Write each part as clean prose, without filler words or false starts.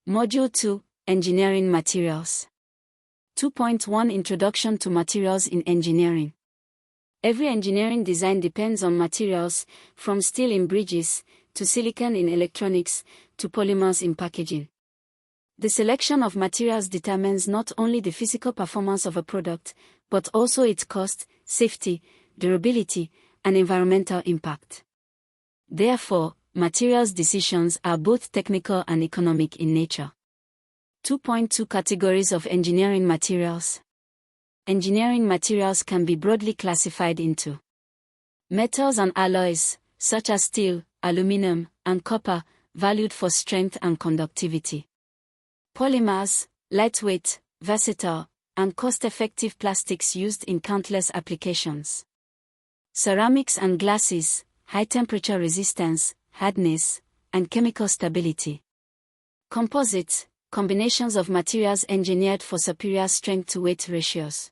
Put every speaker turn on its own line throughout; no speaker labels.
Module 2, Engineering Materials. 2.1 Introduction to Materials in Engineering. Every engineering design depends on materials, from steel in bridges, to silicon in electronics, to polymers in packaging. The selection of materials determines not only the physical performance of a product, but also its cost, safety, durability, and environmental impact. Therefore, materials decisions are both technical and economic in nature. 2.2 Categories of engineering materials. Engineering materials can be broadly classified into metals and alloys, such as steel, aluminum, and copper, valued for strength and conductivity. Polymers, lightweight, versatile, and cost-effective plastics used in countless applications. Ceramics and glasses, high-temperature resistance, hardness, and chemical stability. Composites, combinations of materials engineered for superior strength-to-weight ratios.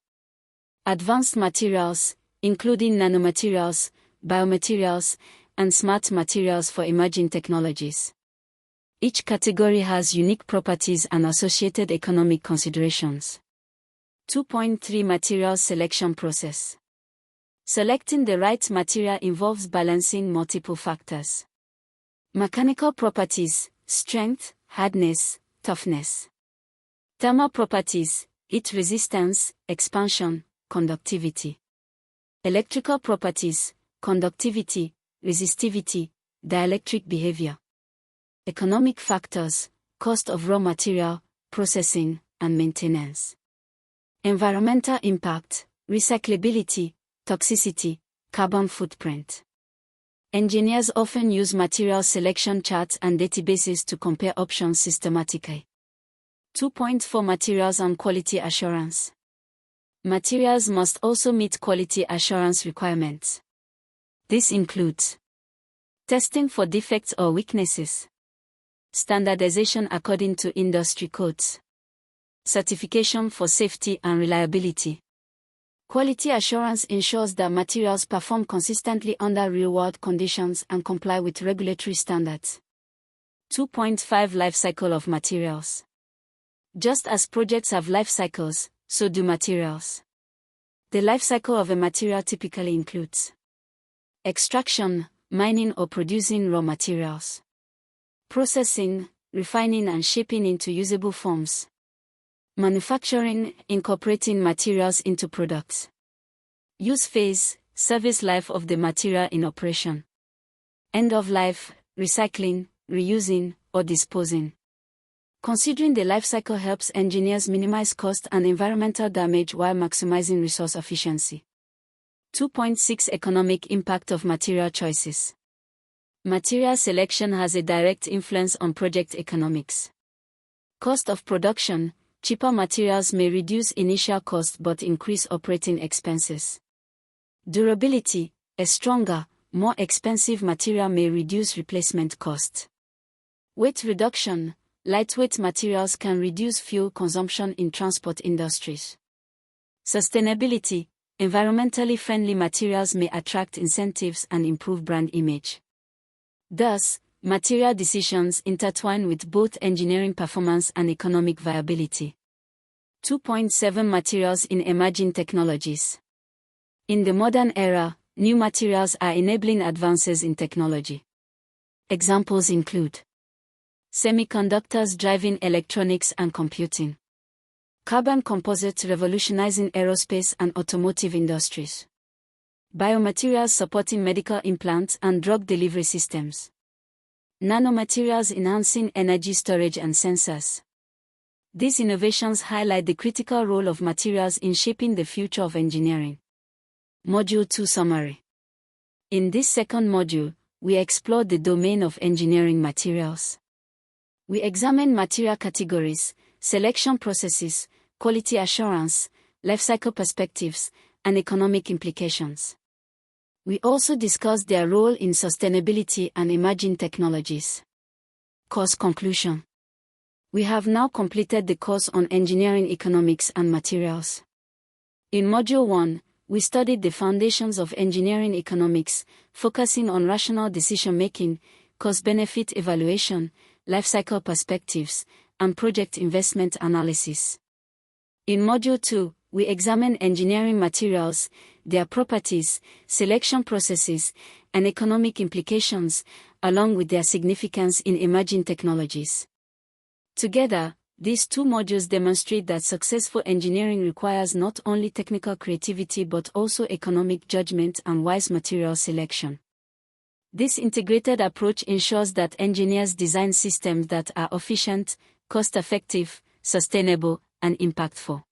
Advanced materials, including nanomaterials, biomaterials, and smart materials for emerging technologies. Each category has unique properties and associated economic considerations. 2.3 Materials Selection Process. Selecting the right material involves balancing multiple factors. Mechanical properties, strength, hardness, toughness. Thermal properties, heat resistance, expansion, conductivity. Electrical properties, conductivity, resistivity, dielectric behavior. Economic factors, cost of raw material, processing, and maintenance. Environmental impact, recyclability, toxicity, carbon footprint. Engineers often use material selection charts and databases to compare options systematically. 2.4 Materials and Quality Assurance. Materials must also meet quality assurance requirements. This includes testing for defects or weaknesses, standardization according to industry codes, certification for safety and reliability. Quality assurance ensures that materials perform consistently under real-world conditions and comply with regulatory standards. 2.5 Life cycle of materials. Just as projects have life cycles, so do materials. The life cycle of a material typically includes extraction, mining or producing raw materials, processing, refining and shaping into usable forms, manufacturing, incorporating materials into products, use phase, service life of the material in operation, end of life, recycling, reusing, or disposing. Considering the life cycle helps engineers minimize cost and environmental damage while maximizing resource efficiency. 2.6 Economic impact of material choices. Material selection has a direct influence on project economics. Cost of production. Cheaper materials may reduce initial cost but increase operating expenses. Durability. A stronger, more expensive material may reduce replacement cost. Weight reduction. Lightweight materials can reduce fuel consumption in transport industries. Sustainability. Environmentally friendly materials may attract incentives and improve brand image. Thus, material decisions intertwine with both engineering performance and economic viability. 2.7 Materials in emerging technologies. In the modern era, new materials are enabling advances in technology. Examples include semiconductors driving electronics and computing, carbon composites revolutionizing aerospace and automotive industries, biomaterials supporting medical implants and drug delivery systems, nanomaterials enhancing energy storage and sensors. These innovations highlight the critical role of materials in shaping the future of engineering. Module 2 Summary. In this second module, we explore the domain of engineering materials. We examine material categories, selection processes, quality assurance, lifecycle perspectives, and economic implications. We also discuss their role in sustainability and emerging technologies. Course conclusion. We have now completed the course on engineering economics and materials. In Module 1, we studied the foundations of engineering economics, focusing on rational decision-making, cost-benefit evaluation, lifecycle perspectives, and project investment analysis. In Module 2, we examine engineering materials, their properties, selection processes, and economic implications, along with their significance in emerging technologies. Together, these two modules demonstrate that successful engineering requires not only technical creativity but also economic judgment and wise material selection. This integrated approach ensures that engineers design systems that are efficient, cost-effective, sustainable, and impactful.